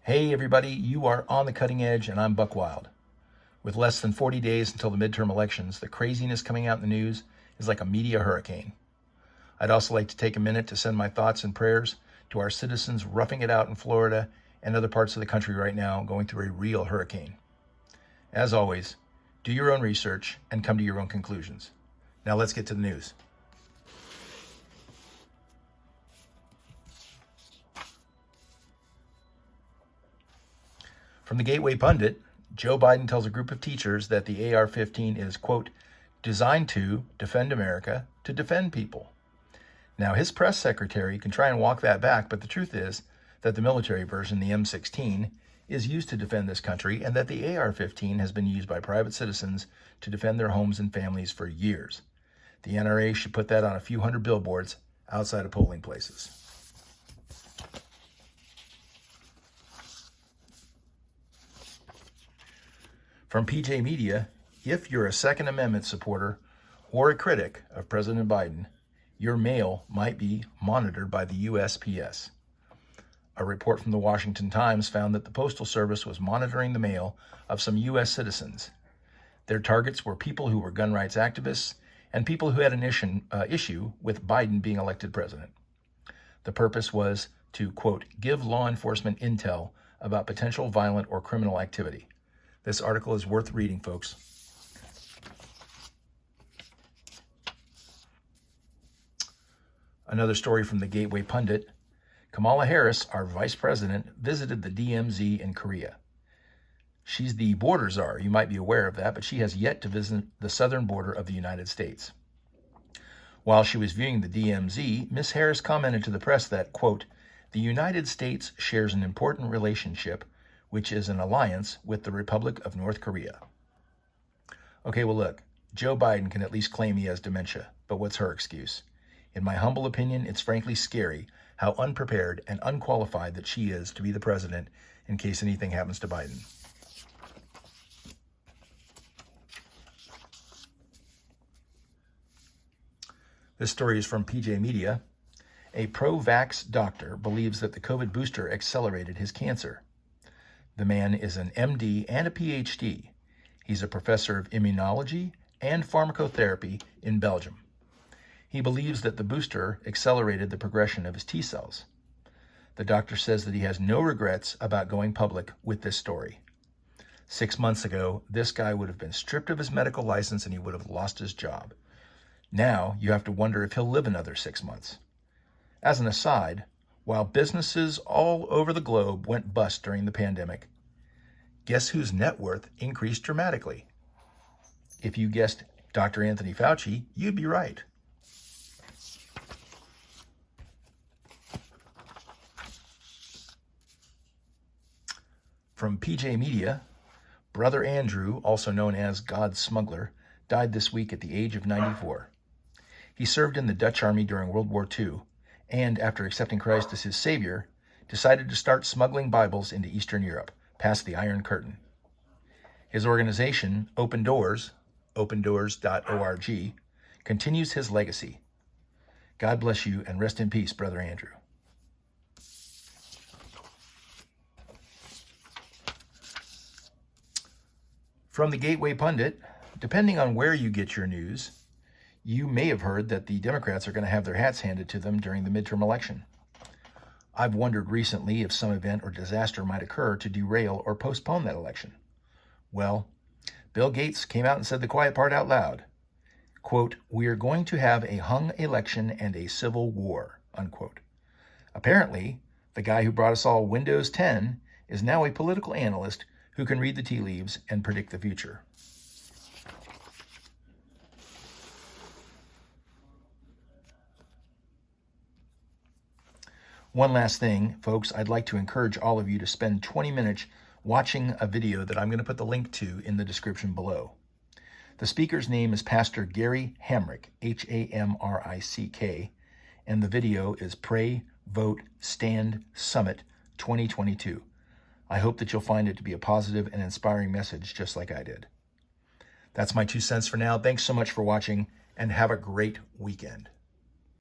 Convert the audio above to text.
Hey everybody, you are on the cutting edge and I'm Buck Wild. With less than 40 days until the midterm elections, the craziness coming out in the news is like a media hurricane. I'd also like to take a minute to send my thoughts and prayers to our citizens roughing it out in Florida and other parts of the country right now going through a real hurricane. As always, do your own research and come to your own conclusions. Now let's get to the news. From the Gateway Pundit, Joe Biden tells a group of teachers that the AR-15 is, quote, designed to defend America, to defend people. Now, his press secretary can try and walk that back, but the truth is that the military version, the M16, is used to defend this country, and that the AR-15 has been used by private citizens to defend their homes and families for years. The NRA should put that on a few hundred billboards outside of polling places. From PJ Media, if you're a Second Amendment supporter or a critic of President Biden, your mail might be monitored by the USPS. A report from the Washington Times found that the Postal Service was monitoring the mail of some U.S. citizens. Their targets were people who were gun rights activists and people who had an issue with Biden being elected president. The purpose was to, quote, give law enforcement intel about potential violent or criminal activity. This article is worth reading, folks. Another story from the Gateway Pundit. Kamala Harris, our vice president, visited the DMZ in Korea. She's the border czar. You might be aware of that, but she has yet to visit the southern border of the United States. While she was viewing the DMZ, Ms. Harris commented to the press that, quote, the United States shares an important relationship, which is an alliance with the Republic of North Korea. Okay, well look, Joe Biden can at least claim he has dementia, but what's her excuse? In my humble opinion, it's frankly scary how unprepared and unqualified that she is to be the president in case anything happens to Biden. This story is from PJ Media. A pro-vax doctor believes that the COVID booster accelerated his cancer. The man is an MD and a PhD. He's a professor of immunology and pharmacotherapy in Belgium. He believes that the booster accelerated the progression of his T cells. The doctor says that he has no regrets about going public with this story. 6 months ago, this guy would have been stripped of his medical license and he would have lost his job. Now you have to wonder if he'll live another 6 months. As an aside, while businesses all over the globe went bust during the pandemic, guess whose net worth increased dramatically? If you guessed Dr. Anthony Fauci, you'd be right. From PJ Media, Brother Andrew, also known as God's Smuggler, died this week at the age of 94. He served in the Dutch Army during World War II, and after accepting Christ as his Savior, decided to start smuggling Bibles into Eastern Europe, past the Iron Curtain. His organization, Open Doors, opendoors.org, continues his legacy. God bless you and rest in peace, Brother Andrew. From the Gateway Pundit, depending on where you get your news, you may have heard that the Democrats are going to have their hats handed to them during the midterm election. I've wondered recently if some event or disaster might occur to derail or postpone that election. Well, Bill Gates came out and said the quiet part out loud. Quote, we are going to have a hung election and a civil war, unquote. Apparently, the guy who brought us all Windows 10 is now a political analyst who can read the tea leaves and predict the future. One last thing, folks, I'd like to encourage all of you to spend 20 minutes watching a video that I'm going to put the link to in the description below. The speaker's name is Pastor Gary Hamrick, Hamrick, and the video is Pray, Vote, Stand Summit 2022. I hope that you'll find it to be a positive and inspiring message just like I did. That's my 2 cents for now. Thanks so much for watching and have a great weekend.